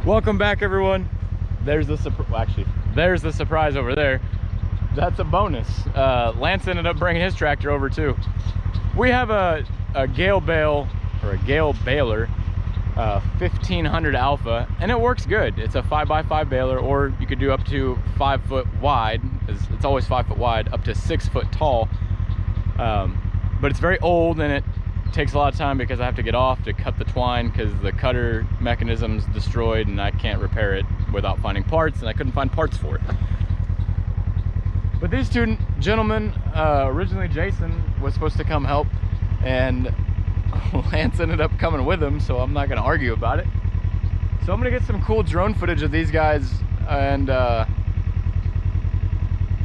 Welcome back, everyone. There's the surprise over there. That's a bonus. Lance ended up bringing his tractor over too. We have a Gehl bale, or a Gehl baler, 1500 alpha, and it works good. It's a 5x5 baler, or you could do up to 5 foot wide. It's always 5 foot wide, up to 6 foot tall. But it's very old, and it takes a lot of time because I have to get off to cut the twine because the cutter mechanism's destroyed and I can't repair it without finding parts, and I couldn't find parts for it. But these two gentlemen, originally Jason was supposed to come help, and Lance ended up coming with him, so I'm not going to argue about it. So I'm going to get some cool drone footage of these guys, and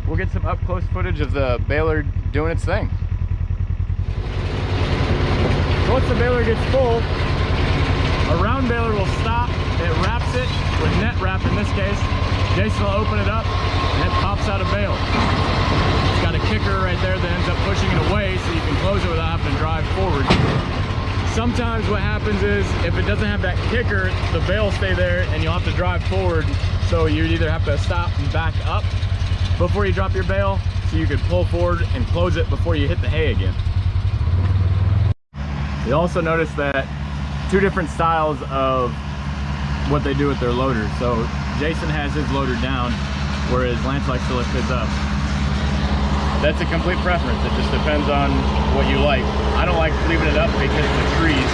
we'll get some up close footage of the baler doing its thing. So once the baler gets full, a round baler will stop. It wraps it with net wrap in this case. Jason will open it up and it pops out a bale. It's got a kicker right there that ends up pushing it away so you can close it without having to drive forward. Sometimes what happens is if it doesn't have that kicker, the bale will stay there and you'll have to drive forward. So you either have to stop and back up before you drop your bale so you can pull forward and close it before you hit the hay again. You also notice that two different styles of what they do with their loaders. So Jason has his loader down, whereas Lance likes to lift his up. That's a complete preference. It just depends on what you like. I don't like leaving it up because of the trees.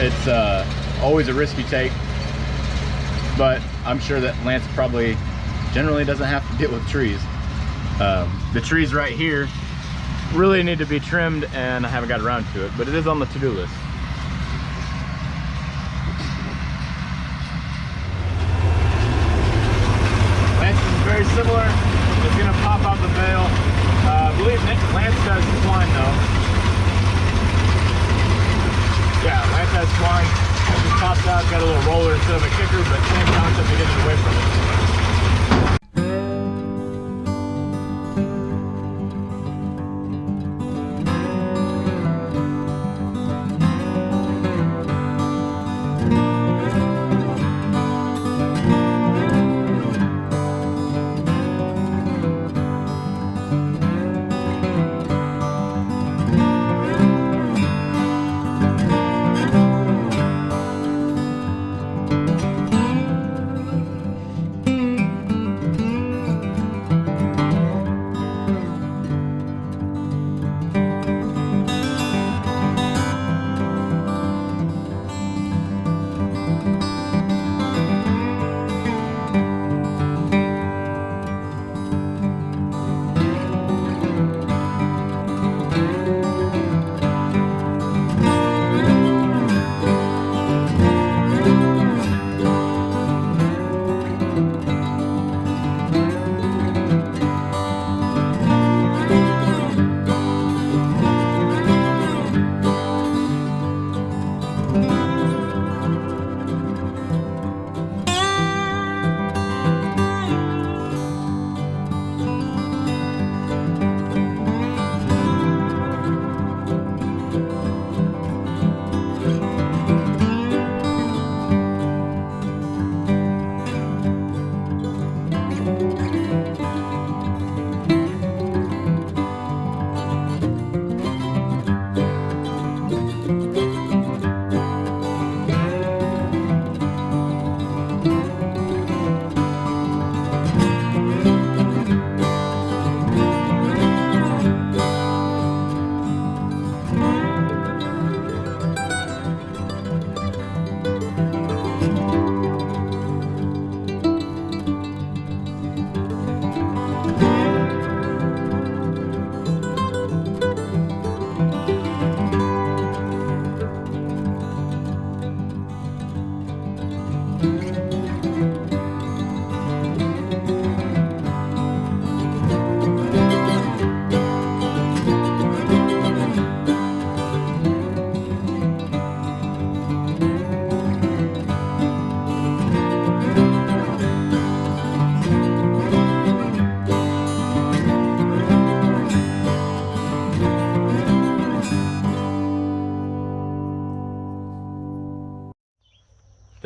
It's always a risk you take, but I'm sure that Lance probably generally doesn't have to deal with trees. The trees right here really need to be trimmed, and I haven't got around to it, but it is on the to-do list. Lance is very similar. It's going to pop out the bale. I believe Lance does twine though. Yeah, Lance has twine. It just pops out, it's got a little roller instead of a kicker, but same concept to get it away from it.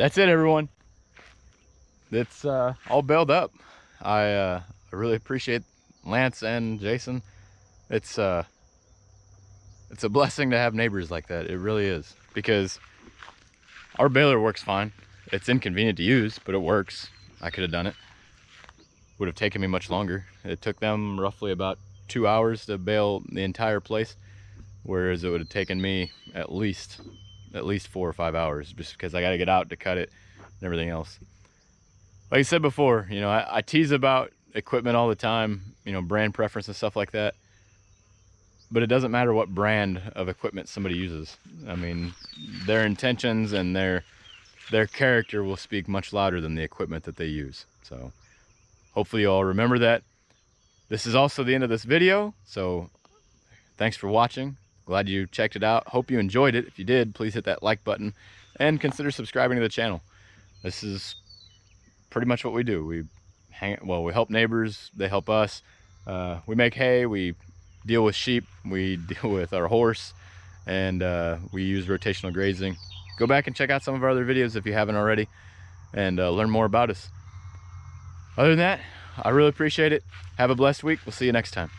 that's it, everyone. It's all baled up. I really appreciate Lance and Jason. It's a blessing to have neighbors like that. It really is, because our baler works fine. It's inconvenient to use, but it works. I could have done it. Would have taken me much longer. It took them roughly about 2 hours to bale the entire place, whereas it would have taken me at least 4 or 5 hours, just because I got to get out to cut it and everything else. Like I said before, you know, I tease about equipment all the time, you know, brand preference and stuff like that. But it doesn't matter what brand of equipment somebody uses. I mean, their intentions and their character will speak much louder than the equipment that they use. So hopefully you all remember that. This is also the end of this video. So thanks for watching. Glad you checked it out. Hope you enjoyed it. If you did, please hit that like button and consider subscribing to the channel. This is pretty much what we do. We help neighbors, they help us. We make hay, we deal with sheep, we deal with our horse, and we use rotational grazing. Go back and check out some of our other videos if you haven't already, and learn more about us. Other than that, I really appreciate it. Have a blessed week. We'll see you next time.